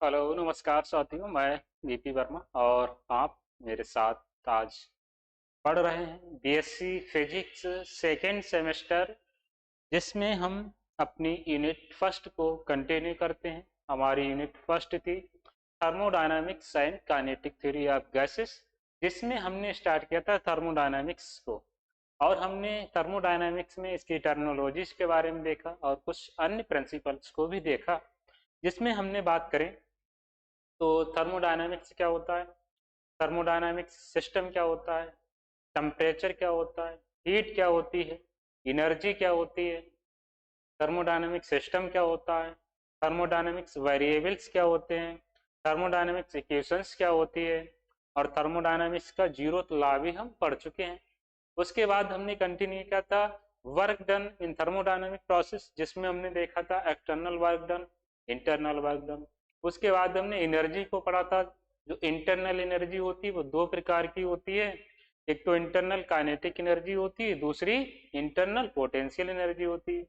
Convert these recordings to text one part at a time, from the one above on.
Hello नमस्कार साथियों, मैं वीपी वर्मा और आप मेरे साथ आज पढ़ रहे हैं बीएससी फिजिक्स सेकेंड सेमेस्टर, जिसमें हम अपनी यूनिट फर्स्ट को कंटिन्यू करते हैं। हमारी यूनिट फर्स्ट थी thermodynamics and kinetic theory of gases, जिसमें हमने स्टार्ट किया था थर्मोडायनामिक्स को, और हमने थर्मोडायनामिक्स में इसकी टर्मिनोलॉजीज के बारे में देखा और कुछ अन्य प्रिंसिपल्स को भी देखा। जिसमें हमने बात करें तो थर्मोडायनामिक्स क्या होता है, थर्मोडायनामिक्स सिस्टम क्या होता है, टेम्परेचर क्या होता है, हीट क्या होती है, एनर्जी क्या होती है, थर्मोडायनामिक सिस्टम क्या होता है, थर्मोडायनामिक्स वेरिएबल्स क्या होते हैं, थर्मोडायनामिक्स इक्वेशंस क्या होती है, और थर्मोडायनामिक्स का जीरोथ लॉ भी हम पढ़ चुके हैं। उसके बाद हमने कंटिन्यू किया था वर्क डन इन थर्मोडायनामिक प्रोसेस, जिसमें हमने देखा था external work done, internal work done. उसके बाद हमने एनर्जी को पढ़ा था। जो इंटरनल एनर्जी होती है वो दो प्रकार की होती है, एक तो इंटरनल काइनेटिक एनर्जी होती है, दूसरी इंटरनल पोटेंशियल एनर्जी होती है।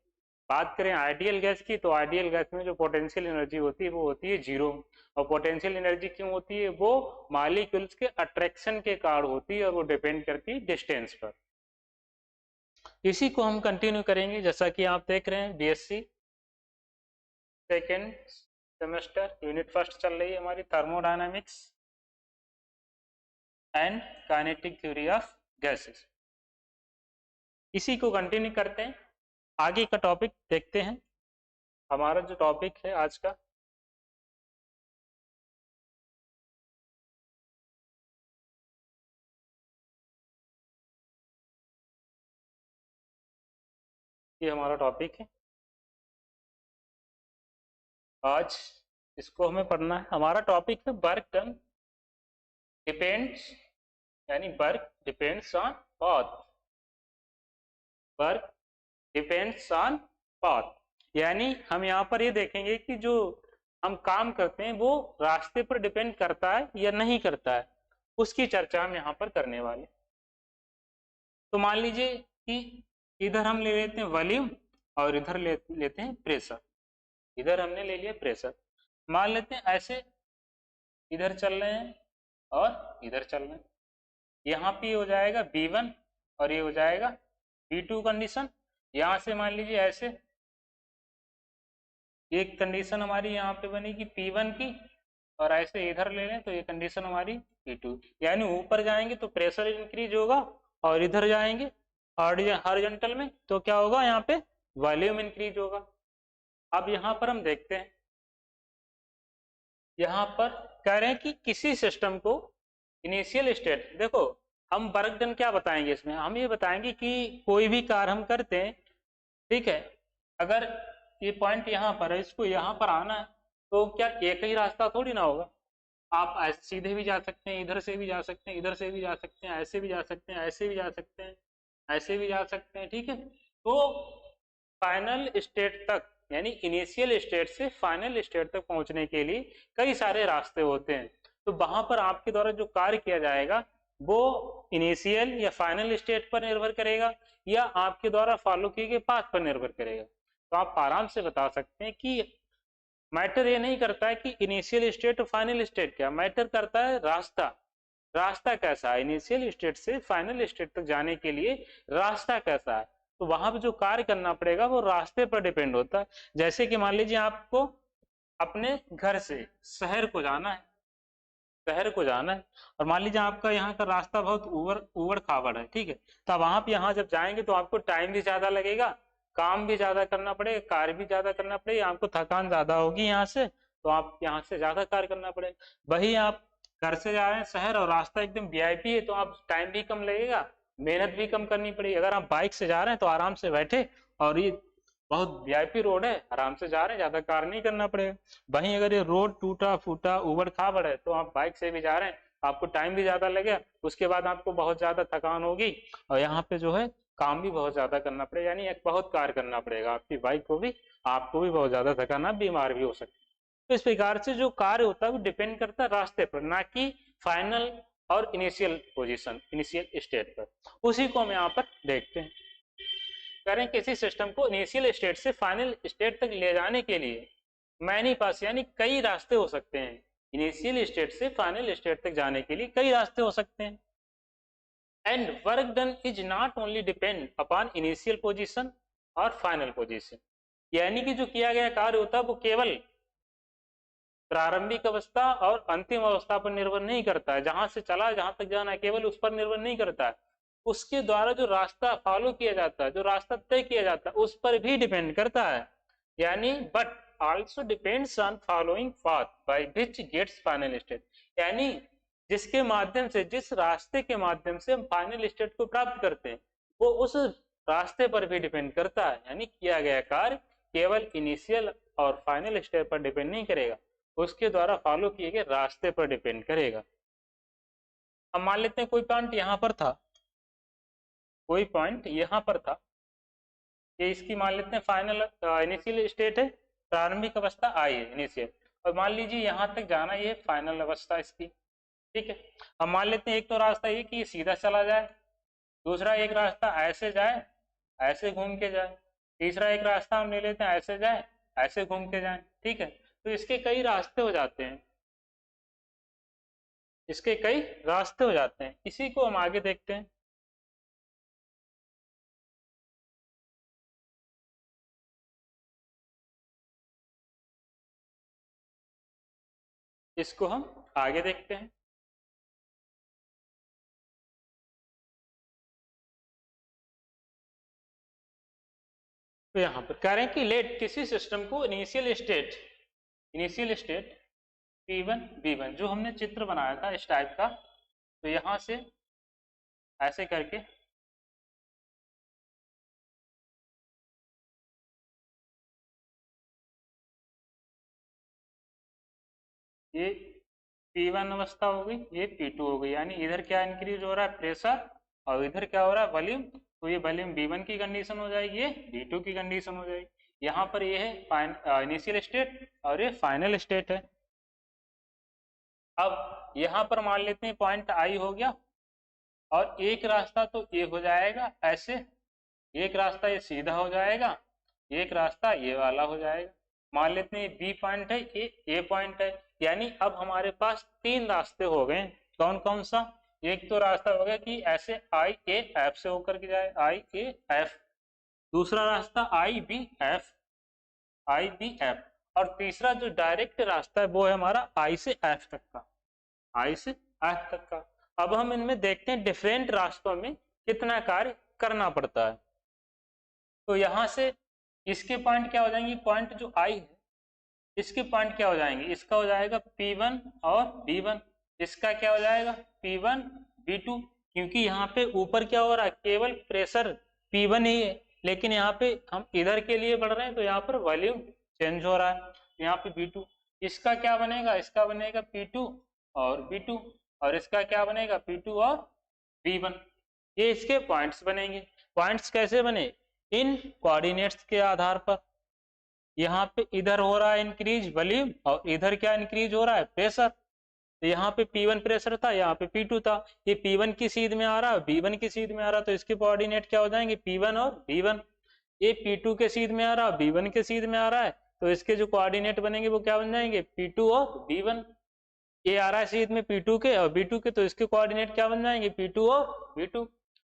बात करें आइडियल गैस की, तो आइडियल गैस में जो पोटेंशियल एनर्जी होती है वो होती है जीरो। और पोटेंशियल एनर्जी क्यों होती है? वो मॉलिक्यूल्स के अट्रैक्शन के कारण होती है और वो डिपेंड करती है डिस्टेंस पर। इसी को हम कंटिन्यू करेंगे। जैसा कि आप देख रहे हैं BSc second semester unit first चल रही है हमारी thermodynamics and kinetic theory of gases. इसी को कंटिन्यू करते हैं, आगे का टॉपिक देखते हैं। हमारा जो टॉपिक है आज का, ये हमारा टॉपिक है आज। इसको हमें पढ़ना है। हमारा टॉपिक है वर्क डन डिपेंड्स, यानी work depends on path. Work depends on path, यानी हम यहाँ पर ये देखेंगे कि जो हम काम करते हैं वो रास्ते पर डिपेंड करता है या नहीं करता है, उसकी चर्चा हम यहाँ पर करने वाले। तो मान लीजिए कि इधर हम ले लेते हैं वॉल्यूम और इधर लेते हैं प्रेशर। इधर हमने ले लिया प्रेशर, मान लेते हैं ऐसे इधर चल रहे हैं और इधर चल रहे हैं। यहाँ पे हो जाएगा V1 और ये हो जाएगा V2 कंडीशन। यहाँ से मान लीजिए ऐसे एक कंडीशन हमारी यहाँ पे बनेगी P1 की, और ऐसे इधर ले लें तो ये कंडीशन हमारी P2। यानी ऊपर जाएंगे तो प्रेशर इंक्रीज होगा और इधर जाएंगे हॉरिजॉन्टल में तो क्या होगा, यहाँ पे वॉल्यूम इंक्रीज होगा। अब यहाँ पर हम देखते हैं, यहाँ पर कह रहे हैं कि किसी सिस्टम को इनिशियल स्टेट, देखो हम वर्क डन क्या बताएंगे इसमें, हम ये बताएंगे कि कोई भी कार्य हम करते हैं, ठीक है, अगर ये पॉइंट यहाँ पर है, इसको यहाँ पर आना है, तो क्या एक ही रास्ता थोड़ी ना होगा। आप ऐसे सीधे भी जा सकते हैं, इधर से भी जा सकते हैं, इधर से भी जा सकते हैं, ऐसे भी जा सकते हैं, ऐसे भी जा सकते हैं, ऐसे भी जा सकते हैं, ठीक है। तो फाइनल स्टेट तक, यानी इनिशियल स्टेट से फाइनल स्टेट तक पहुंचने के लिए कई सारे रास्ते होते हैं। तो वहां पर आपके द्वारा जो कार्य किया जाएगा वो इनिशियल या फाइनल स्टेट पर निर्भर करेगा या आपके द्वारा फॉलो किए गए पाथ पर निर्भर करेगा। तो आप आराम से बता सकते हैं कि मैटर ये नहीं करता है कि इनिशियल स्टेट और फाइनल स्टेट क्या, मैटर करता है रास्ता। रास्ता कैसा है इनिशियल स्टेट से फाइनल स्टेट तक जाने के लिए, रास्ता कैसा है। तो वहां पर जो कार्य करना पड़ेगा वो रास्ते पर डिपेंड होता है। जैसे कि मान लीजिए आपको अपने घर से शहर को जाना है, शहर को जाना है, और मान लीजिए आपका यहाँ का रास्ता बहुत उबड़ खाबड़ है, ठीक है। तो आप वहां पे यहाँ जब जाएंगे तो आपको टाइम भी ज्यादा लगेगा, काम भी ज्यादा करना पड़ेगा, कार्य भी ज्यादा करना पड़ेगा, आपको थकान ज्यादा होगी यहाँ से, तो आप यहाँ से ज्यादा कार्य करना पड़ेगा। वही आप घर से जा रहे हैं शहर और रास्ता एकदम वीआईपी है, तो आप टाइम भी कम लगेगा, मेहनत भी कम करनी पड़ेगी। अगर आप बाइक से जा रहे हैं तो आराम से बैठे, और ये बहुत वीआईपी रोड है, आराम से जा रहे हैं, ज्यादा कार्य नहीं करना पड़ेगा। वहीं अगर ये रोड टूटा फूटा उबड़ खाबड़ है तो आप बाइक से भी जा रहे हैं, आपको टाइम भी ज्यादा लगेगा, उसके बाद आपको बहुत ज्यादा थकान होगी, और यहाँ पे जो है काम भी बहुत ज्यादा करना पड़ेगा, यानी एक बहुत कार्य करना पड़ेगा आपकी बाइक को भी, आपको भी बहुत ज्यादा थकान, आप बीमार भी हो सकते हैं। तो इस प्रकार से जो कार्य होता है वो डिपेंड करता है रास्ते पर, ना कि फाइनल और इनिशियल पोजीशन, इनिशियल स्टेट पर। उसी को हम यहाँ पर देखते हैं। करें किसी सिस्टम को इनिशियल स्टेट से फाइनल स्टेट तक ले जाने के लिए मैनी पास यानी कई रास्ते हो सकते हैं, इनिशियल स्टेट से फाइनल स्टेट तक जाने के लिए कई रास्ते हो सकते हैं। And work done is not only depend upon initial position और फाइनल पोजीशन, यानी कि जो किया गया कार्य होता है वो केवल प्रारंभिक अवस्था और अंतिम अवस्था पर निर्भर नहीं करता है, जहां से चला जहां तक जाना है केवल उस पर निर्भर नहीं करता है, उसके द्वारा जो रास्ता फॉलो किया जाता है, जो रास्ता तय किया जाता है उस पर भी डिपेंड करता है। यानी but also depends on following path by which gets final state, यानी जिसके माध्यम से, जिस रास्ते के माध्यम से हम फाइनल स्टेट को प्राप्त करते हैं वो उस रास्ते पर भी डिपेंड करता है। यानी किया गया कार्य केवल इनिशियल और फाइनल स्टेप पर डिपेंड नहीं करेगा, उसके द्वारा फॉलो किए गए रास्ते पर डिपेंड करेगा। अब मान लेते हैं कोई पॉइंट यहां पर था, कोई पॉइंट यहां पर था, ये इसकी मान लेते हैं फाइनल इनिशियल स्टेट है, प्रारंभिक अवस्था आई है इनिशियल, और मान लीजिए यहां तक जाना ये फाइनल अवस्था इसकी, ठीक है। अब मान लेते हैं एक तो रास्ता ये कि ये सीधा चला जाए, दूसरा एक रास्ता ऐसे जाए, ऐसे घूम के जाए, तीसरा एक रास्ता हम ले लेते हैं ऐसे जाए, ऐसे घूम के जाए, ठीक है। तो इसके कई रास्ते हो जाते हैं, इसके कई रास्ते हो जाते हैं, इसी को हम आगे देखते हैं। इसको हम आगे देखते हैं। तो यहां पर कह रहे हैं कि लेट किसी सिस्टम को इनिशियल स्टेट P1 B1 जो हमने चित्र बनाया था इस टाइप का, तो यहां से ऐसे करके ये P1 अवस्था हो गई, ये P2 हो गई, यानी इधर क्या इंक्रीज हो रहा है प्रेशर और इधर क्या हो रहा है वॉल्यूम, तो ये वॉल्यूम V1 की कंडीशन हो जाएगी, ये V2 की कंडीशन हो जाएगी। यहाँ पर ये है इनिशियल स्टेट और ये फाइनल स्टेट है। अब यहाँ पर मान लेते हैं पॉइंट आई हो गया, और एक रास्ता तो ये हो जाएगा ऐसे, एक रास्ता ये सीधा हो जाएगा, एक रास्ता ये वाला हो जाएगा। मान लेते हैं बी पॉइंट है, ये ए पॉइंट है, यानी अब हमारे पास तीन रास्ते हो गए। कौन कौन सा? एक तो रास्ता हो गया कि ऐसे आई ए एफ से होकर के जाए, आई ए एफ, दूसरा रास्ता आई B F, I B F, और तीसरा जो डायरेक्ट रास्ता है वो है हमारा आई से एफ तक का, आई से एफ तक का। अब हम इनमें देखते हैं डिफरेंट रास्तों में कितना कार्य करना पड़ता है। तो यहां से इसके पॉइंट क्या हो जाएंगे, पॉइंट जो आई है इसके पॉइंट क्या हो जाएंगे, इसका हो जाएगा P1 और B1, इसका क्या हो जाएगा P1 B2, क्योंकि यहाँ पे ऊपर क्या हो रहा है केवल प्रेशर P1 ही है, लेकिन यहाँ पे हम इधर के लिए बढ़ रहे हैं तो यहाँ पर वॉल्यूम चेंज हो रहा है, यहाँ पे B2, इसका क्या बनेगा, इसका बनेगा P2 और B2, और इसका क्या बनेगा P2 और B1। ये इसके पॉइंट्स बनेंगे। पॉइंट्स कैसे बने, इन कोऑर्डिनेट्स के आधार पर। यहाँ पे इधर हो रहा है इंक्रीज वॉल्यूम और इधर क्या इंक्रीज हो रहा है प्रेशर, तो यहाँ पे P1 प्रेशर था, यहाँ पे P2 था, ये P1 की सीध में आ रहा है, B1 की सीध में आ रहा है, तो इसके कोऑर्डिनेट क्या हो जाएंगे P1 और B1। ये P2 के सीध में आ रहा है, B1 के सीध में आ रहा है, तो इसके जो कोऑर्डिनेट बनेंगे वो क्या बन जाएंगे P2 और B1। ये आ रहा है सीध में P2 के और B2 के, तो इसके कोऑर्डिनेट क्या बन जाएंगे P2 और B2,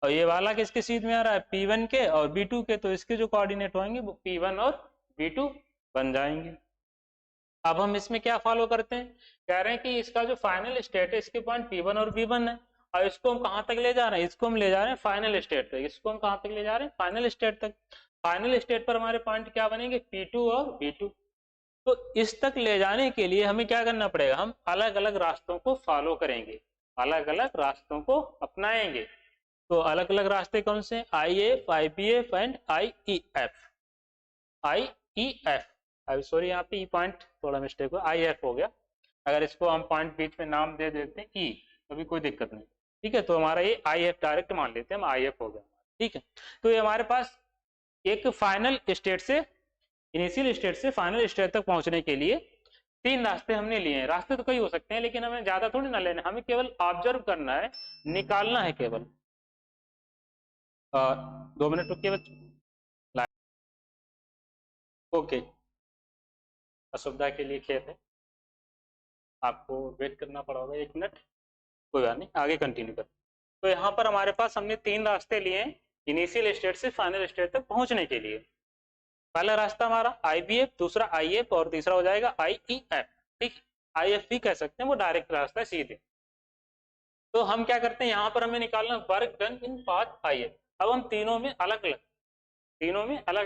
और ये वाला किसके सीध में आ रहा है P1 के और B2 के, तो इसके जो कोऑर्डिनेट होंगे वो P1 और B2 बन जाएंगे। अब हम इसमें क्या फॉलो करते हैं, कह रहे हैं कि इसका जो फाइनल स्टेट है इसके पॉइंट P1 और B1 है, और इसको हम कहां तक ले जा रहे हैं, इसको हम ले जा रहे हैं फाइनल स्टेट तक, इसको हम कहां तक ले जा रहे हैं फाइनल स्टेट तक। फाइनल स्टेट पर हमारे पॉइंट क्या बनेंगे P2 और B2। तो इस तक ले जाने के लिए हमें क्या करना पड़ेगा, हम अलग अलग रास्तों को फॉलो करेंगे, अलग अलग रास्तों को अपनाएंगे। तो अलग अलग रास्ते कौन से, I F, I B F and I E F, I E F, अब सॉरी यहाँ पे ई पॉइंट थोड़ा मिस्टेक हुआ, आई एफ हो गया, अगर इसको हम पॉइंट बीच में नाम दे देते हैं ई तो भी कोई दिक्कत नहीं, ठीक है। तो हमारा ये आई एफ डायरेक्ट मान लेते हैं हम, आई एफ हो गया, ठीक है। तो ये हमारे पास एक फाइनल स्टेट से, इनिशियल स्टेट से फाइनल स्टेट तक पहुंचने के लिए तीन रास्ते हमने लिए हैं। रास्ते तो कई हो सकते हैं लेकिन हमें ज्यादा थोड़ी ना लेना, हमें केवल ऑब्जर्व करना है, निकालना है केवल। 2 मिनट रुकिए बच्चों, ओके। असुविधा के लिए खेद है, आपको वेट करना पड़ा होगा 1 मिनट, कोई बात नहीं, आगे कंटिन्यू कर। तो यहाँ पर हमारे पास हमने 3 रास्ते लिए हैं इनिशियल स्टेट से फाइनल स्टेट तक पहुंचने के लिए। पहला रास्ता हमारा IBF, दूसरा IF और तीसरा हो जाएगा IEF। ठीक, IF भी कह सकते हैं, वो डायरेक्ट रास्ता है सीधे। तो हम क्या करते हैं, यहाँ पर हमें निकालना work done in path IF। अब हम तीनों में अलग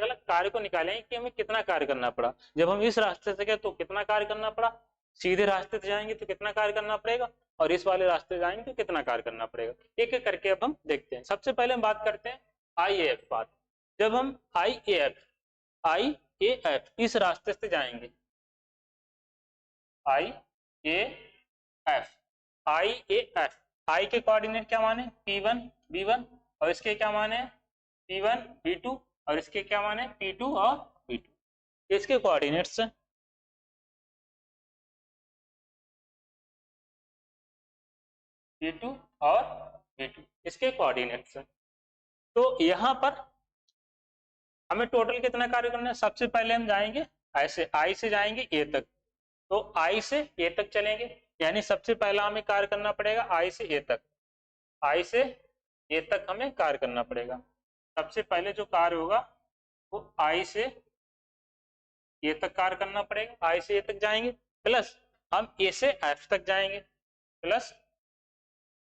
अलग कार्य को निकालेंगे कि हमें कितना कार्य करना पड़ा। जब हम इस रास्ते से गए तो कितना कार्य करना पड़ा, सीधे रास्ते से जाएंगे तो कितना कार्य करना पड़ेगा, और इस वाले रास्ते से जाएंगे तो कितना कार्य करना पड़ेगा। एक एक करके अब हम देखते हैं। सबसे पहले हम बात करते हैं IAF पाथ। जब हम IAF इस रास्ते से जाएंगे, IAF आई के कोऑर्डिनेट क्या माने P1 B1, और इसके क्या माने P1 B2, और इसके क्या माने P2 और B2। इसके कोऑर्डिनेट्स P2 और B2, इसके कोऑर्डिनेट्स। तो यहाँ पर हमें टोटल कितना कार्य करना है। सबसे पहले हम जाएंगे ऐसे I से जाएंगे A तक, तो I से A तक चलेंगे, यानी सबसे पहला हमें कार्य करना पड़ेगा I से A तक। I से A तक हमें कार्य करना पड़ेगा। सबसे पहले जो कार्य होगा वो I से A तक कार्य करना पड़ेगा। I से A तक जाएंगे, प्लस हम A से F तक जाएंगे, प्लस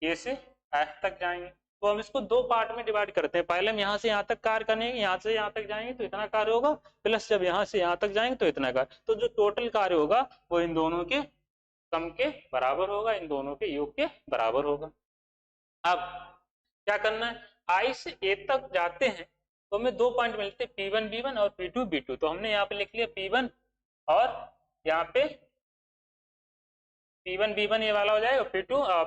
A से F तक जाएंगे। तो हम इसको 2 पार्ट में डिवाइड करते हैं। पहले हम यहाँ से यहाँ तक कार्य करेंगे, यहाँ से यहाँ तक जाएंगे तो इतना कार्य होगा, प्लस जब यहाँ से यहाँ तक जाएंगे तो इतना कार्य। तो जो टोटल कार्य होगा वो इन दोनों के सम के बराबर होगा, इन दोनों के योग के बराबर होगा। अब क्या करना है, I से A तक जाते हैं तो हमें 2 पॉइंट मिलते हैं, P1 B1 और P2 B2। तो हमने यहाँ पे लिख लिया P1 और यहाँ पे P1 B1 ये वाला हो जाएगा,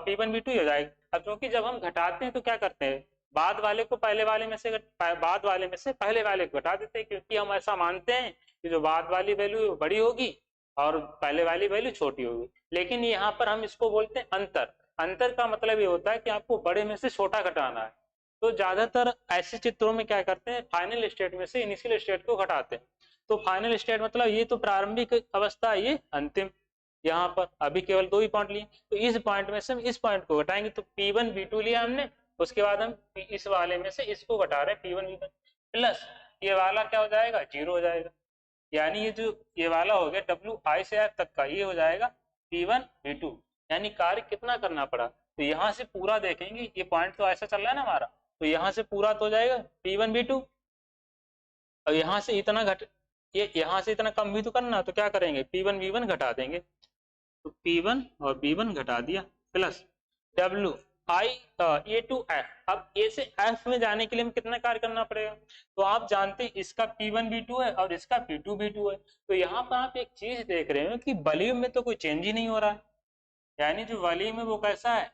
P1 B2 हो जाएगा। अब क्योंकि जब हम घटाते हैं तो क्या करते हैं, बाद वाले को पहले वाले में से बाद वाले में से पहले वाले को घटा देते हैं, क्योंकि हम ऐसा मानते हैं कि जो बाद वाली वैल्यू बड़ी होगी और पहले वाली वैल्यू छोटी होगी। लेकिन यहाँ पर हम इसको बोलते हैं अंतर। अंतर का मतलब ये होता है कि आपको बड़े में से छोटा घटाना है। तो ज्यादातर ऐसे चित्रों में क्या करते हैं, फाइनल स्टेट में से इनिशियल स्टेट को घटाते हैं। तो फाइनल स्टेट मतलब ये तो प्रारंभिक अवस्था, ये अंतिम। यहाँ पर अभी केवल 2 ही पॉइंट लिए, तो इस पॉइंट में से हम इस पॉइंट को घटाएंगे। तो P1 B2 लिया हमने, उसके बाद हम इस वाले में से इसको घटा रहे हैं P1 B1, प्लस ये वाला क्या हो जाएगा, 0 हो जाएगा। यानी ये जो ये वाला हो गया WI से F तक का, ये हो जाएगा P1 B2। यानी कार्य कितना करना पड़ा, तो यहाँ से पूरा देखेंगे, ये पॉइंट तो ऐसा चल रहा है ना हमारा, तो यहाँ से पूरा तो हो जाएगा P1 B2, और यहाँ से इतना ये यहाँ से इतना कम भी तो करना, तो क्या करेंगे P1 B1 घटा देंगे। तो P1 और B1 घटा दिया, plus WI A to F। अब A से F में जाने के लिए हमें कितना कार्य करना पड़ेगा, तो आप जानते हैं इसका P1 B2 है और इसका P2 B2 है। तो यहाँ पर आप एक चीज देख रहे हो कि वॉल्यूम में तो कोई चेंज ही नहीं हो रहा है, यानी जो वॉल्यूम है वो कैसा है,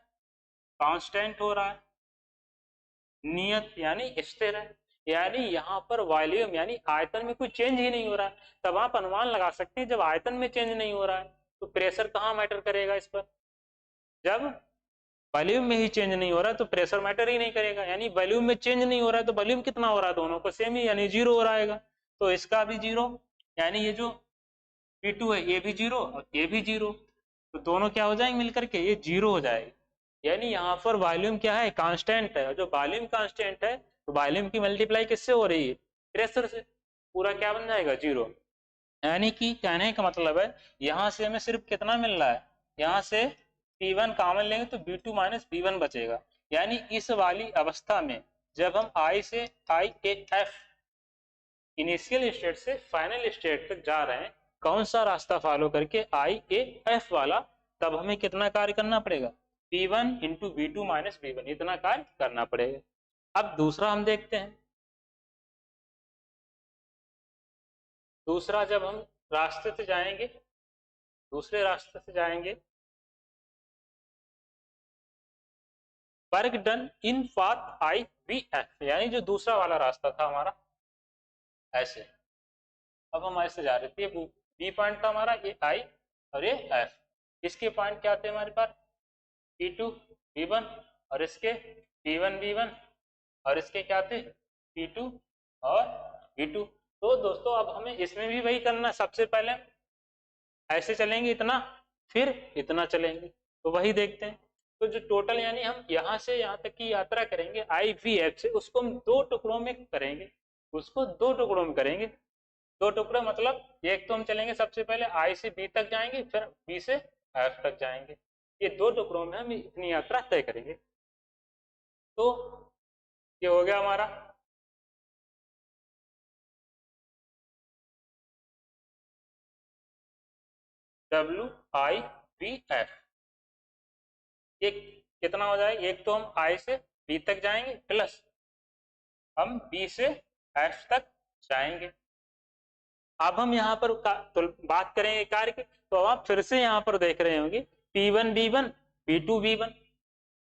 कांस्टेंट हो रहा है, नियत यानी स्थिर है। यानी यहाँ पर वॉल्यूम यानी आयतन में कोई चेंज ही नहीं हो रहा है। तब आप अनुमान लगा सकते हैं जब आयतन में चेंज नहीं हो रहा है तो प्रेशर कहाँ मैटर करेगा इस पर। जब वॉल्यूम में ही चेंज नहीं हो रहा है तो प्रेशर मैटर ही नहीं करेगा। यानी वॉल्यूम में चेंज नहीं हो रहा है तो वॉल्यूम कितना हो रहा है, दोनों को सेम ही, यानी 0 हो रहेगा। तो इसका भी 0, यानी ये जो P2 है ये भी 0 और ये भी 0, तो दोनों क्या हो जाएंगे मिलकर के, ये 0 हो जाएगा। यानी यहाँ पर वॉल्यूम क्या है, कांस्टेंट है। जो वॉल्यूम कांस्टेंट है तो वॉल्यूम की मल्टीप्लाई किससे हो रही है, प्रेशर से। पूरा क्या बन जाएगा, 0। यानी कि कहने का मतलब है यहाँ से हमें सिर्फ कितना मिल रहा है, यहाँ से P1 कॉमन लेंगे तो B2 माइनस B1 बचेगा। यानी इस वाली अवस्था में जब हम I से IAF इनिशियल स्टेट से फाइनल स्टेट तक जा रहे हैं, कौन सा रास्ता फॉलो करके, IAF वाला, तब हमें कितना कार्य करना पड़ेगा, P1 into B2 minus B1, इतना कार्य करना पड़ेगा। अब दूसरा हम देखते हैं। दूसरा जब हम रास्ते से जाएंगे, दूसरे रास्ते से जाएंगे, work done in path IBF, यानी जो दूसरा वाला रास्ता था हमारा ऐसे। अब हम ऐसे जा रहे थे, बी पॉइंट था हमारा, ये I और ये F। इसके पॉइंट क्या थे हमारे पास, P2 B1 और इसके P1 B1, और इसके क्या थे P2 और B2। तो दोस्तों अब हमें इसमें भी वही करना है। सबसे पहले ऐसे चलेंगे इतना, फिर इतना चलेंगे, तो वही देखते हैं। तो जो टोटल यानी हम यहाँ से यहाँ तक की यात्रा करेंगे IVF से, उसको हम 2 टुकड़ों में करेंगे, उसको 2 टुकड़ों में करेंगे। 2 टुकड़े मतलब एक तो हम चलेंगे सबसे पहले I से B तक जाएंगे, फिर B से F तक जाएंगे। ये 2 टुकड़ों में हम इतनी यात्रा तय करेंगे। तो ये हो गया हमारा। WIVF ये कितना हो जाएगा, एक तो हम I से B तक जाएंगे, प्लस हम B से F तक जाएंगे। अब हम यहाँ पर तो बात करेंगे कार्य की, तो आप फिर से यहाँ पर देख रहे होंगे P1 V1 P2 V1,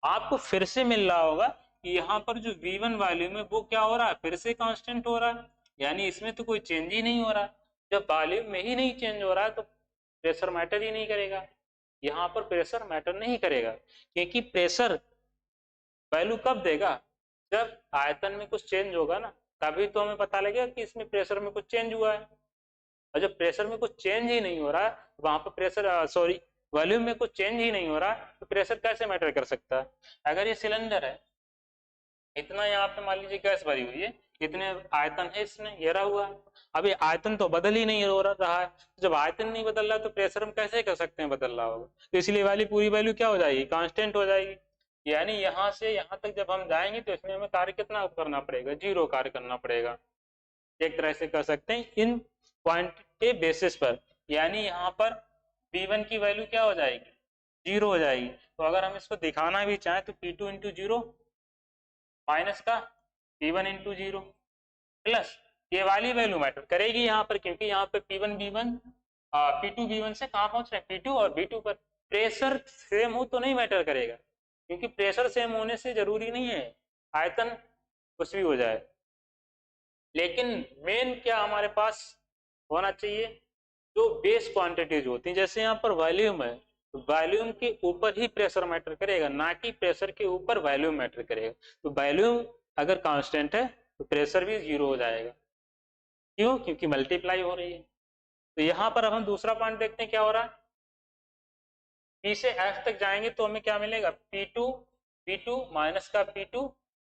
आपको फिर से मिल रहा होगा कि यहाँ पर जो V1 वॉल्यूम है वो क्या हो रहा है, फिर से कांस्टेंट हो रहा है, यानी इसमें तो कोई चेंज ही नहीं हो रहा। जब वॉल्यूम में ही नहीं चेंज हो रहा है तो प्रेशर मैटर ही नहीं करेगा। यहाँ पर प्रेशर मैटर नहीं करेगा, क्योंकि प्रेशर वैल्यू कब देगा, जब आयतन में कुछ चेंज होगा ना, तभी तो हमें पता लगेगा कि इसमें प्रेशर में कुछ चेंज हुआ है। और जब प्रेशर में कुछ चेंज ही नहीं हो रहा है, वहां पर प्रेशर सॉरी वॉल्यूम में कुछ चेंज ही नहीं हो रहा, तो प्रेशर कैसे मैटर कर सकता है। अगर ये सिलेंडर है, इतना यहाँ पे मान लीजिए गैस भरी हुई है, इतने आयतन है इसमें घेरा हुआ है, अब ये आयतन तो बदल ही नहीं हो रहा है। जब आयतन नहीं बदल रहा तो प्रेशर हम कैसे कर सकते हैं बदल रहा होगा, तो इसलिए वाली पूरी वैल्यू क्या हो जाएगी, कांस्टेंट हो जाएगी। यानी यहाँ से यहाँ तक जब हम जाएंगे तो इसमें हमें कार्य कितना करना पड़ेगा, 0 कार्य करना पड़ेगा। एक तरह से कर सकते हैं इन पॉइंट के बेसिस पर, यानी यहाँ पर V1 की वैल्यू क्या हो जाएगी, 0 हो जाएगी। तो अगर हम इसको दिखाना भी चाहें तो P2 इंटू 0 माइनस का P1 इंटू 0 प्लस ये वाली वैल्यू मैटर करेगी यहाँ पर, क्योंकि यहाँ पे P1 V1 P2 V1 से कहाँ पहुंच रहे हैं, P2 और V2 पर। प्रेशर सेम हो तो नहीं मैटर करेगा, क्योंकि प्रेशर सेम होने से जरूरी नहीं है आयतन कुछ भी हो जाए। लेकिन मेन क्या हमारे पास होना चाहिए, जो बेस क्वांटिटीज होती हैं, जैसे यहाँ पर वॉल्यूम है, तो वॉल्यूम के ऊपर ही प्रेशर मैटर करेगा, ना कि प्रेशर के ऊपर वॉल्यूम मैटर करेगा। तो वॉल्यूम अगर कांस्टेंट है तो प्रेशर भी 0 हो जाएगा। क्यों, क्योंकि मल्टीप्लाई हो रही है। तो यहाँ पर अब हम दूसरा पॉइंट देखते हैं क्या हो रहा है। P से F तक जाएंगे तो हमें क्या मिलेगा, P2 V2 माइनस का P2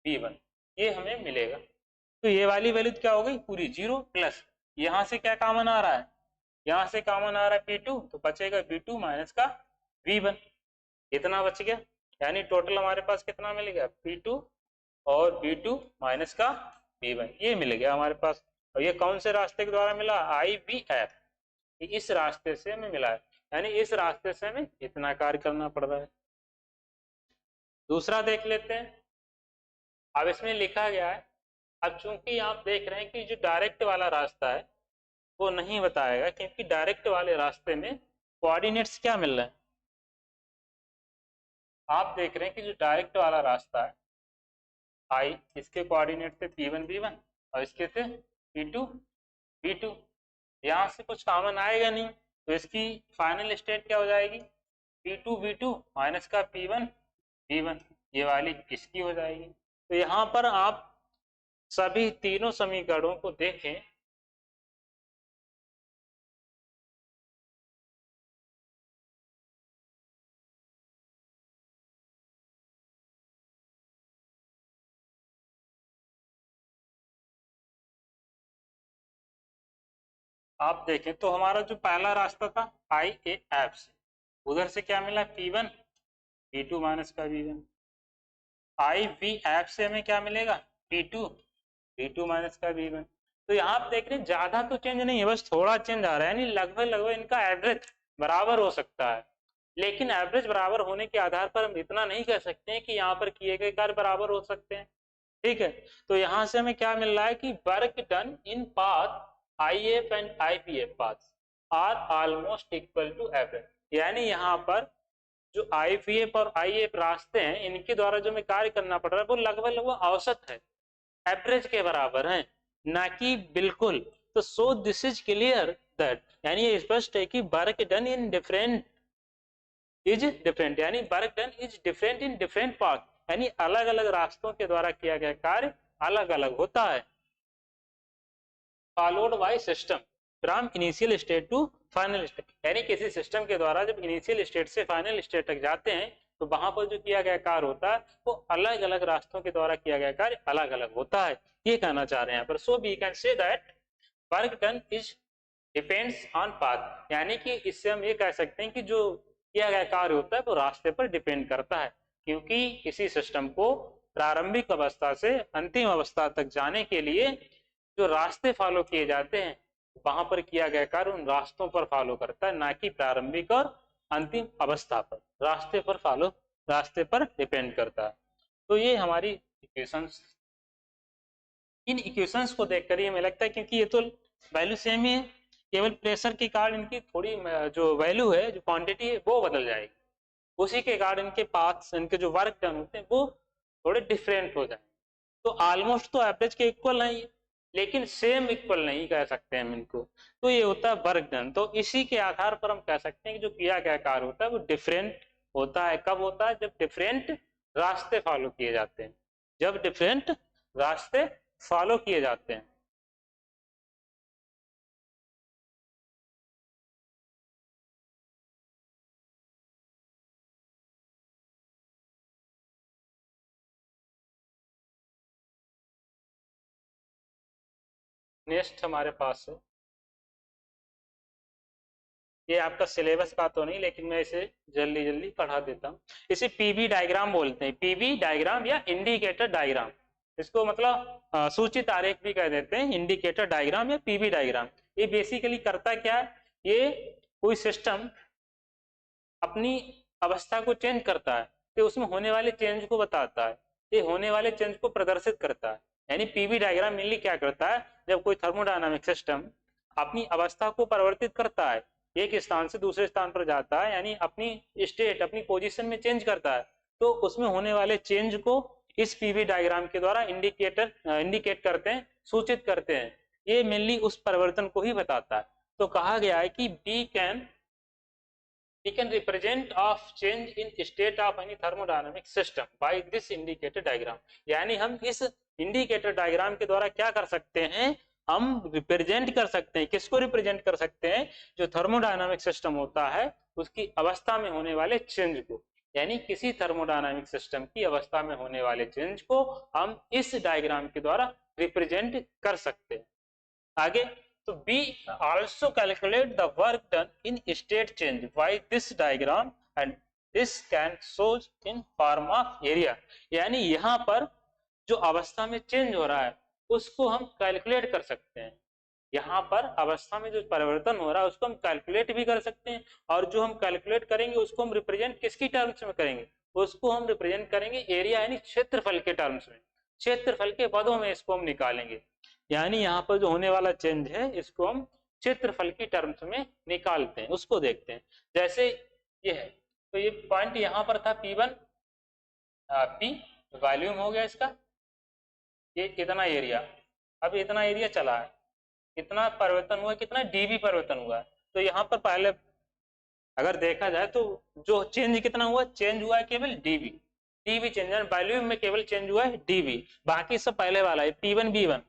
V1, ये हमें मिलेगा। तो ये वाली वैल्यू क्या हो गई, पूरी 0 प्लस यहाँ से क्या कॉमन आ रहा है, यहाँ से कॉमन आ रहा है P2, तो बचेगा V2 माइनस का V1, इतना बच गया। यानी टोटल हमारे पास कितना मिल गया, P2 और V2 माइनस का V1, ये मिल गया हमारे पास। और ये कौन से रास्ते के द्वारा मिला, IVF, इस रास्ते से हमें मिला है, यानी इस रास्ते से हमें इतना कार्य करना पड़ रहा है। दूसरा देख लेते हैं। अब इसमें लिखा गया है, अब चूंकि आप देख रहे हैं कि जो डायरेक्ट वाला रास्ता है वो नहीं बताएगा, क्योंकि डायरेक्ट वाले रास्ते में कोऑर्डिनेट्स क्या मिल रहे हैं। आप देख रहे हैं कि जो डायरेक्ट वाला रास्ता है I, इसके कोऑर्डिनेट थे P1 V1 और इसके थे P2 V2, यहाँ से कुछ कॉमन आएगा नहीं, तो इसकी फाइनल स्टेट क्या हो जाएगी, P2 V2 माइनस का P1 V1, ये वाली किसकी हो जाएगी। तो यहाँ पर आप सभी तीनों समीकरणों को देखें, आप देखें तो हमारा जो पहला रास्ता था IAF से, उधर से क्या मिला, P1 P2 माइनस का V1। IVF से हमें क्या मिलेगा, P2 V2 माइनस का V1। तो यहाँ आप देख रहे हैं ज्यादा तो चेंज नहीं है, बस थोड़ा चेंज आ रहा है, यानी लगभग लगभग इनका एवरेज बराबर हो सकता है। लेकिन एवरेज बराबर होने के आधार पर हम इतना नहीं कह सकते हैं कि यहाँ पर किए गए कार्य बराबर हो सकते हैं। ठीक है, तो यहाँ से हमें क्या मिल रहा है कि work done in path IF and IPF path are almost equal to average, यानी यहाँ पर जो IPF और IF रास्ते हैं इनके द्वारा जो हमें कार्य करना पड़ रहा है वो लगभग लगभग औसत है, एवरेज के बराबर है, ना कि बिल्कुल। तो so this is clear that, यानी ये स्पष्ट है कि work done in different is different, यानी work done is different in different path, यानी अलग अलग रास्तों के द्वारा किया गया कार्य अलग अलग होता है। Followed by system, from initial state to final state, यानी किसी सिस्टम के द्वारा जब इनिशियल स्टेट से फाइनल स्टेट तक जाते हैं तो वहां पर जो किया गया कार्य होता है वो अलग अलग रास्तों के द्वारा किया गया कार्य अलग अलग होता है, ये कहना चाह रहे हैं यहाँ पर। So we can say that work done is depends on path, यानी कि इससे हम ये कह सकते हैं कि जो किया गया कार्य होता है वो रास्ते पर डिपेंड करता है, क्योंकि किसी सिस्टम को प्रारंभिक अवस्था से अंतिम अवस्था तक जाने के लिए जो रास्ते फॉलो किए जाते हैं वहां पर किया गया कार्य उन रास्तों पर फॉलो करता है, ना कि प्रारंभिक और अंतिम अवस्था पर, रास्ते पर डिपेंड करता है। तो ये हमारी इक्वेशंस, इन इक्वेशंस को देखकर ही हमें लगता है, क्योंकि ये तो वैल्यू सेम ही है, केवल प्रेशर के कारण इनकी थोड़ी जो वैल्यू है, जो क्वांटिटी है वो बदल जाएगी, उसी के कारण इनके पाथ्स, इनके जो वर्क डन होते हैं वो थोड़े डिफरेंट हो जाए। तो ऑलमोस्ट तो एवरेज के इक्वल नहीं है, लेकिन सेम इक्वल नहीं कह सकते हम इनको, तो ये होता है वर्क डन। तो इसी के आधार पर हम कह सकते हैं कि जो किया गया कार्य होता है वो डिफरेंट होता है। कब होता है? जब डिफरेंट रास्ते फॉलो किए जाते हैं, जब डिफरेंट रास्ते फॉलो किए जाते हैं। नेक्स्ट हमारे पास है, ये आपका सिलेबस का तो नहीं, लेकिन मैं इसे जल्दी जल्दी पढ़ा देता हूँ। इसे पीवी डायग्राम बोलते हैं, पीवी डायग्राम या इंडिकेटर डायग्राम, इसको मतलब सूचित आरेख भी कह देते हैं, इंडिकेटर डायग्राम या पीवी डायग्राम। ये बेसिकली करता क्या है, ये कोई सिस्टम अपनी अवस्था को चेंज करता है तो उसमें होने वाले चेंज को बताता है, ये होने वाले चेंज को प्रदर्शित करता है। यानी पीवी डायग्राम मेनली क्या करता है, जब कोई थर्मोडायनामिक सिस्टम अपनी अवस्था को परिवर्तित करता है, एक स्थान से दूसरे स्थान पर जाता है, यानी अपनी स्टेट, अपनी पोजीशन में चेंज करता है, तो उसमें होने वाले चेंज को इस पीवी डायग्राम के द्वारा इंडिकेट करते हैं, सूचित करते हैं। ये मेनली उस परिवर्तन को ही बताता है। तो कहा गया है कि we can represent of change in state of any thermodynamic system by this indicator diagram, यानी हम इस इंडिकेटर डायग्राम के द्वारा क्या कर सकते हैं, हम रिप्रेजेंट कर सकते हैं। किसको रिप्रेजेंट कर सकते हैं? जो थर्मोडायनामिक सिस्टम होता है उसकी अवस्था में होने वाले चेंज को, यानी किसी थर्मोडायनामिक सिस्टम की अवस्था में होने वाले चेंज को हम इस डायग्राम के द्वारा रिप्रेजेंट कर सकते हैं। आगे, तो we also calculate the work done in state change by this diagram and this can shows in form of area, यानी यहाँ पर जो अवस्था में चेंज हो रहा है उसको हम कैलकुलेट कर सकते हैं। यहाँ पर अवस्था में जो परिवर्तन हो रहा है उसको हम कैलकुलेट भी कर सकते हैं, और जो हम कैलकुलेट करेंगे उसको हम रिप्रेजेंट किसकी टर्म्स में करेंगे, उसको हम रिप्रेजेंट करेंगे एरिया यानी क्षेत्रफल के टर्म्स में, क्षेत्रफल के पदों में इसको हम निकालेंगे। यानी यहाँ पर जो होने वाला चेंज है इसको हम क्षेत्रफल की टर्म्स में निकालते हैं, उसको देखते हैं। जैसे ये है, तो ये पॉइंट यहाँ पर था P1, P वॉल्यूम हो गया इसका, ये इतना एरिया, अब इतना एरिया चला है, इतना परिवर्तन हुआ, कितना dV परिवर्तन हुआ है। तो यहाँ पर पहले अगर देखा जाए तो जो चेंज कितना हुआ, चेंज हुआ है केवल dV चेंज, वॉल्यूम में केवल चेंज हुआ है dV, बाकी सब पहले वाला है P1 B1,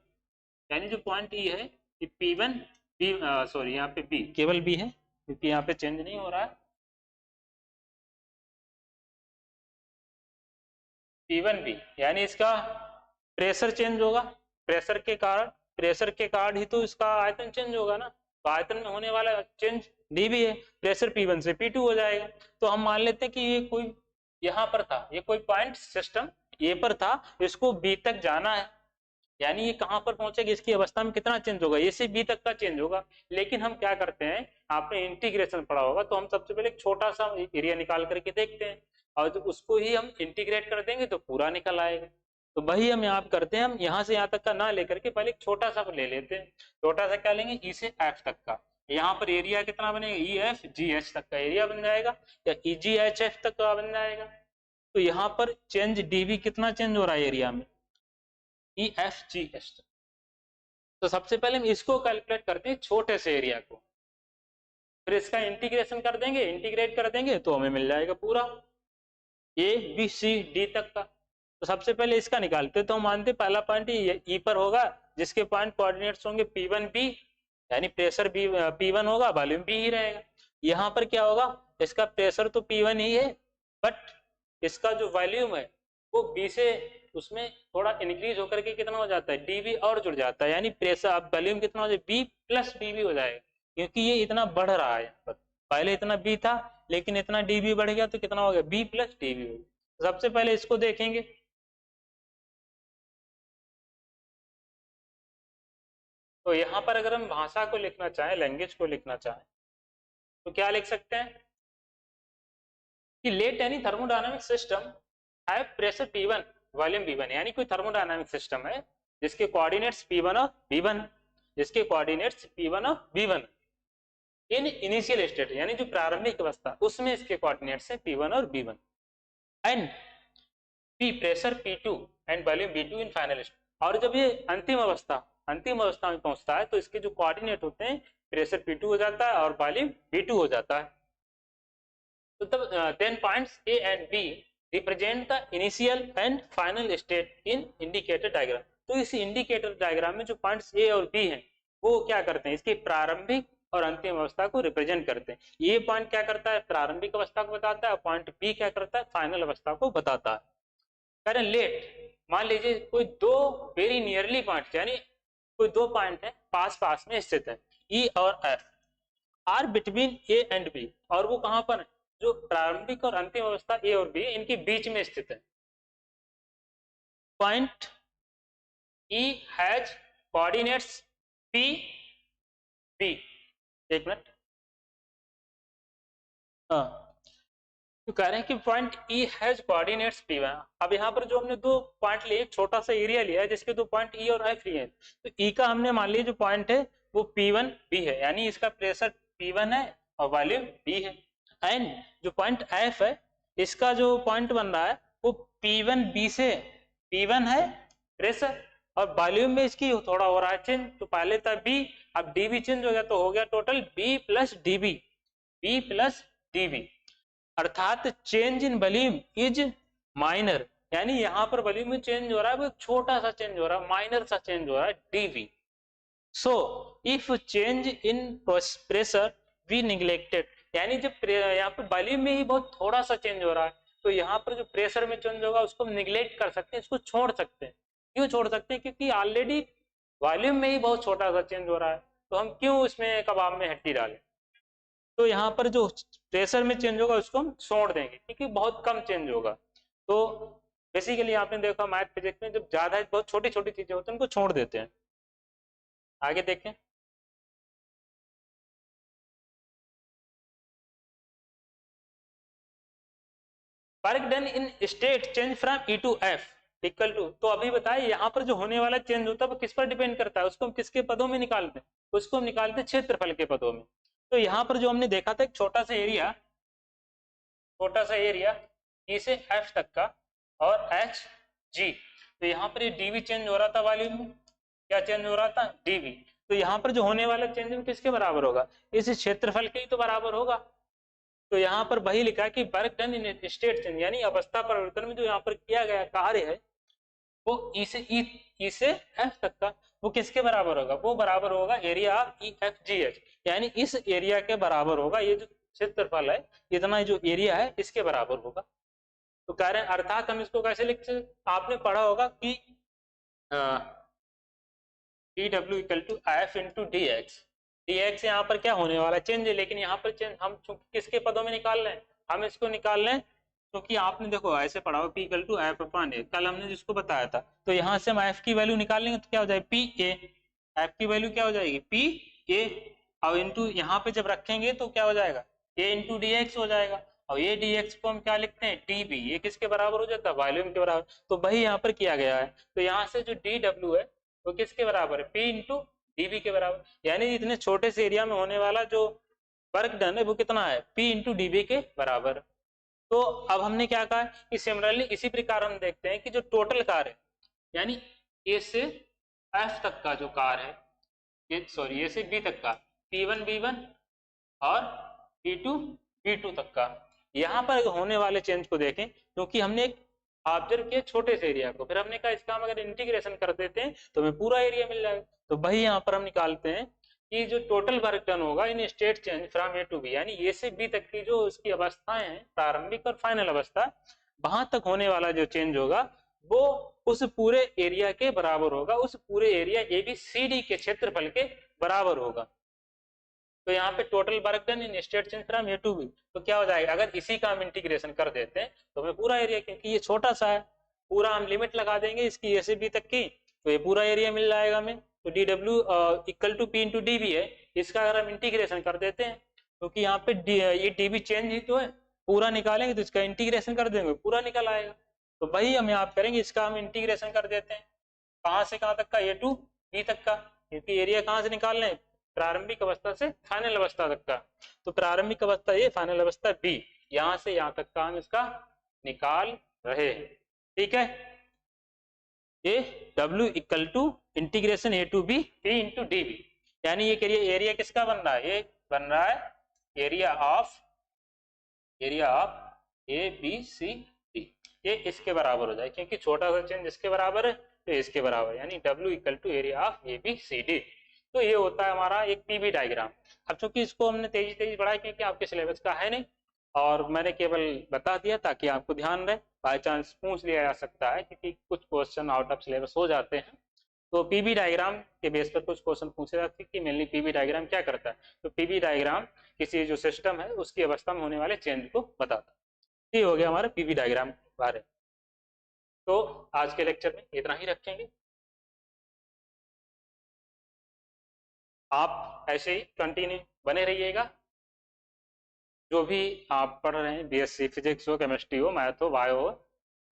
यानी जो पॉइंट ये है कि P1 B, सॉरी यहाँ पे B, केवल B है क्योंकि यहाँ पे चेंज नहीं हो रहा है। P1 B यानी इसका प्रेशर चेंज होगा, प्रेशर के कारण ही तो इसका आयतन चेंज होगा ना, तो आयतन में होने वाला चेंज dV है, प्रेशर P1 से P2 हो जाएगा। तो हम मान लेते हैं कि ये कोई यहाँ पर था, ये कोई पॉइंट सिस्टम ए पर था, इसको B तक जाना है, यानी ये कहां पर पहुंचेगा, इसकी अवस्था में कितना चेंज होगा, ये से बी तक का चेंज होगा। लेकिन हम क्या करते हैं, आपने इंटीग्रेशन पढ़ा होगा, तो हम सबसे पहले एक छोटा सा एरिया निकाल करके देखते हैं, और जब उसको ही हम इंटीग्रेट कर देंगे तो पूरा निकल आएगा। तो वही हम यहाँ करते हैं, हम यहाँ से यहाँ तक का ना लेकर के पहले एक छोटा सा ले लेते हैं। छोटा सा क्या लेंगे, ई से एफ तक का, यहाँ पर एरिया कितना बनेगा, ई एफ जी एच तक का एरिया बन जाएगा, या ई जी एच एफ तक का बन जाएगा। तो यहाँ पर चेंज डीवी कितना चेंज हो रहा है एरिया में, ई एफ जी एच। तो सबसे पहले हम इसको कैलकुलेट करते हैं, छोटे से एरिया को, फिर इसका इंटीग्रेशन कर देंगे, इंटीग्रेट कर देंगे तो हमें मिल जाएगा पूरा ए बी सी डी तक का। तो सबसे पहले इसका निकालते, तो हम मानते पहला पॉइंट ई पर होगा, जिसके पॉइंट कोऑर्डिनेट्स होंगे P1 B यानी प्रेशर P1 होगा, वॉल्यूम P ही रहेगा। यहाँ पर क्या होगा, इसका प्रेशर तो P1 ही है, बट इसका जो वॉल्यूम है वो B से उसमें थोड़ा इंक्रीज होकर के कितना हो जाता है, dV और जुड़ जाता है, यानी प्रेशर अब वॉल्यूम कितना हो जाए, B प्लस dV हो जाएगा, क्योंकि ये इतना बढ़ रहा है। यहाँ पर पहले इतना B था, लेकिन इतना dV बढ़ गया तो कितना हो गया, B प्लस dV हो गया। सबसे पहले इसको देखेंगे। तो यहाँ पर अगर हम भाषा को लिखना चाहें, लैंग्वेज को लिखना चाहें, तो क्या लिख सकते हैं कि let any thermodynamic system have pressure P1 volume V1, यानी कोई थर्मोडायनामिक सिस्टम है जिसके कोऑर्डिनेट्स P1 और V1, जिसके कोऑर्डिनेट्स P1 और V1 इन इनिशियल स्टेट, यानी जो प्रारंभिक अवस्था, उसमें इसके कोऑर्डिनेट्स हैं P1 और V1, and P pressure P2 and volume V2 in final state. और जब ये अंतिम अवस्था में पहुंचता है तो इसके जो कोऑर्डिनेट होते हैं, प्रेशर P2 हो जाता है और वॉल्यूम V2 हो जाता है। तो तब 10 points A and B represent the initial and final state in indicator diagram. तो इस इंडिकेटर डायग्राम में जो पॉइंट्स A और B हैं वो क्या करते हैं, इसकी प्रारंभिक और अंतिम अवस्था को रिप्रेजेंट करते हैं। ये पॉइंट क्या करता है, प्रारंभिक अवस्था को बताता है, और पॉइंट B क्या करता है, फाइनल अवस्था को बताता है। करें लेट, मान लीजिए कोई दो वेरी नियरली पॉइंट, यानी कोई दो पॉइंट है पास पास में स्थित है, E और F are between A and B, और वो कहां पर है, जो प्रारंभिक और अंतिम अवस्था A और B इनके बीच में स्थित है। Point E has coordinates P B, एक मिनट, हाँ, तो कह रहे हैं कि point E has coordinates P1। अब यहाँ पर जो हमने दो पॉइंट लिए, एक छोटा सा एरिया लिया है जिसके दो पॉइंट E और F लिए हैं, तो E का हमने मान लिया जो पॉइंट है वो P1 B है, यानी इसका प्रेशर P1 है और वॉल्यूम B है। एंड जो पॉइंट F है, इसका जो पॉइंट बन रहा है वो P1 B से, P1 है प्रेशर और वॉल्यूम में इसकी थोड़ा हो रहा है चेंज, तो पहले था B, अब DV चेंज हो गया तो हो गया total B plus DV, B plus DV, अर्थात change in volume is minor, यानी यहाँ पर वॉल्यूम में चेंज हो रहा है वो एक छोटा सा चेंज हो रहा है, माइनर सा चेंज हो रहा है, D V. So if change in pressure we neglected, यानी जब यहाँ पर वॉल्यूम में ही बहुत थोड़ा सा चेंज हो रहा है तो यहाँ पर जो प्रेशर में चेंज होगा उसको हम निग्लेक्ट कर सकते हैं, इसको छोड़ सकते हैं। क्यों छोड़ सकते हैं, क्योंकि ऑलरेडी वॉल्यूम में ही बहुत छोटा सा चेंज हो रहा है, तो हम क्यों इसमें कबाब में हड्डी डालें। तो यहाँ पर जो प्रेशर में चेंज होगा उसको हम छोड़ देंगे, क्योंकि बहुत कम चेंज होगा। तो बेसिकली आपने देखा मैथ फिजिक्स में जब ज्यादा बहुत छोटी छोटी चीजें होती हैं उनको छोड़ देते हैं। आगे देखें, work done in state change from E to F equal to, तो अभी बताए यहाँ पर जो होने वाला चेंज होता है वो किस पर डिपेंड करता है, उसको हम किसके पदों में निकालते हैं, उसको हम निकालते हैं क्षेत्रफल के पदों में। तो यहाँ पर जो हमने देखा था एक छोटा सा एरिया E से F तक का और H G, तो यहाँ पर ये dV चेंज हो रहा था वॉल्यूम में, क्या चेंज हो रहा था, dV। तो यहाँ पर जो होने वाला चेंज है किसके बराबर होगा, इस क्षेत्रफल के ही तो बराबर होगा। तो यहाँ पर वही लिखा कि work done in state change, यानी अवस्था परिवर्तन में जो यहाँ पर किया गया कार्य है वो ई से एफ तक का, वो किसके बराबर होगा, वो बराबर होगा एरिया ऑफ EFGH, यानी इस एरिया के बराबर होगा, ये जो क्षेत्रफल है इतना जो एरिया है इसके बराबर होगा। तो कह रहे हैं अर्थात हम इसको कैसे लिख सकते, आपने पढ़ा होगा कि DW equal to F into DX, DX यहाँ पर क्या होने वाला चेंज है, लेकिन यहाँ पर चेंज हम किसके पदों में निकाल रहे हैं, हम इसको निकाल रहे हैं क्योंकि आपने देखो ऐसे पढ़ा हो P equal to F upon A, कल हमने जिसको बताया था, तो यहाँ से हम F की वैल्यू निकाल लेंगे तो क्या हो जाएगी PA, F की वैल्यू क्या हो जाएगी PA, और इंटू यहाँ पे जब रखेंगे तो क्या हो जाएगा A इंटू DX हो जाएगा, और ये DX को हम क्या लिखते हैं DB, ये किसके बराबर हो जाता है वॉल्यूम के बराबर, तो वही यहाँ पर किया गया है। तो यहाँ से जो DW है वो किसके बराबर है, P इंटू DB के बराबर, यानी इतने छोटे से एरिया में होने वाला जो वर्क डन है वो कितना है P इंटू DB के बराबर। तो अब हमने क्या कहा कि सिमिलरली इसी प्रकार हम देखते हैं कि जो टोटल कार है, यानी A से F तक का जो कार है, A से B तक का P1 B1 और P2 B2 तक का, यहाँ पर होने वाले चेंज को देखें, क्योंकि हमने एक ऑब्जर्व किया छोटे से एरिया को, फिर हमने कहा इसका हम अगर इंटीग्रेशन कर देते हैं तो हमें पूरा एरिया मिल जाएगा। तो वही यहाँ पर हम निकालते हैं कि जो टोटल वर्क डन होगा in state change from A to B, यानी ए से बी तक की जो उसकी अवस्थाएं हैं, प्रारंभिक और फाइनल अवस्था, वहां तक होने वाला जो चेंज होगा वो उस पूरे एरिया के बराबर होगा, उस पूरे area A B C D के क्षेत्रफल के बराबर होगा। तो यहाँ पे total work done in state change from A to B, तो क्या हो जाएगा, अगर इसी का हम इंटीग्रेशन कर देते हैं तो हमें पूरा एरिया, क्योंकि ये छोटा सा है, पूरा हम लिमिट लगा देंगे इसकी ए से बी तक की, तो ये पूरा एरिया मिल जाएगा हमें। तो D W equal to P into D B है, इसका अगर हम इंटीग्रेशन कर देते हैं, क्योंकि यहाँ पे ये डी बी चेंज ही तो है, पूरा निकालेंगे तो इसका इंटीग्रेशन कर देंगे पूरा निकल आएगा। तो वही हम यहाँ करेंगे, इसका हम इंटीग्रेशन कर देते हैं, कहाँ से कहाँ तक का, ए टू बी तक का, क्योंकि एरिया कहाँ से निकाल रहे हैं, प्रारंभिक अवस्था से फाइनल अवस्था तक का। तो प्रारंभिक अवस्था ए, फाइनल अवस्था बी, यहाँ से यहाँ तक का हम इसका निकाल रहे हैं। ठीक है, A W equal to integration A to B P into D B, यानी ये एरिया किसका बन रहा है, ये बन रहा है area of A B C D, ये इसके बराबर हो जाए, क्योंकि छोटा सा चेंज इसके बराबर है तो इसके बराबर, यानी W equal to area of A B C D. तो ये होता है हमारा एक पीवी डायग्राम। अब चूंकि इसको हमने तेजी पढ़ाया क्योंकि आपके सिलेबस का है नहीं, और मैंने केवल बता दिया ताकि आपको ध्यान रहे, बाय चांस पूछ लिया जा सकता है क्योंकि कुछ क्वेश्चन आउट ऑफ सिलेबस हो जाते हैं। तो पीवी डायग्राम के बेस पर कुछ क्वेश्चन पूछे जाते हैं कि मेनली पीवी डायग्राम क्या करता है। तो पीवी डायग्राम किसी जो सिस्टम है उसकी अवस्था में होने वाले चेंज को बताता है। ये हो गया हमारा पीवी डायग्राम के बारे में। तो आज के लेक्चर में इतना ही रखेंगे। आप ऐसे ही कंटिन्यू बने रहिएगा, जो भी आप पढ़ रहे हैं, बीएससी फिजिक्स हो, केमिस्ट्री हो, मैथ हो, बायो हो,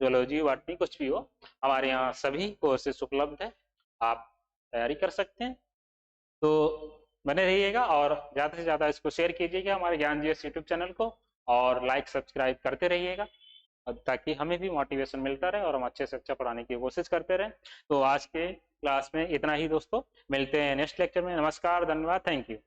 जोलॉजी, बॉटनी, कुछ भी हो, हमारे यहाँ सभी कोर्सेज उपलब्ध है, आप तैयारी कर सकते हैं। तो बने रहिएगा और ज़्यादा से ज़्यादा इसको शेयर कीजिएगा हमारे ज्ञान जीएस यूट्यूब चैनल को, और लाइक सब्सक्राइब करते रहिएगा ताकि हमें भी मोटिवेशन मिलता रहे और हम अच्छे से अच्छा पढ़ाने की कोशिश करते रहें। तो आज के क्लास में इतना ही दोस्तों, मिलते हैं नेक्स्ट लेक्चर में। नमस्कार, धन्यवाद, थैंक यू।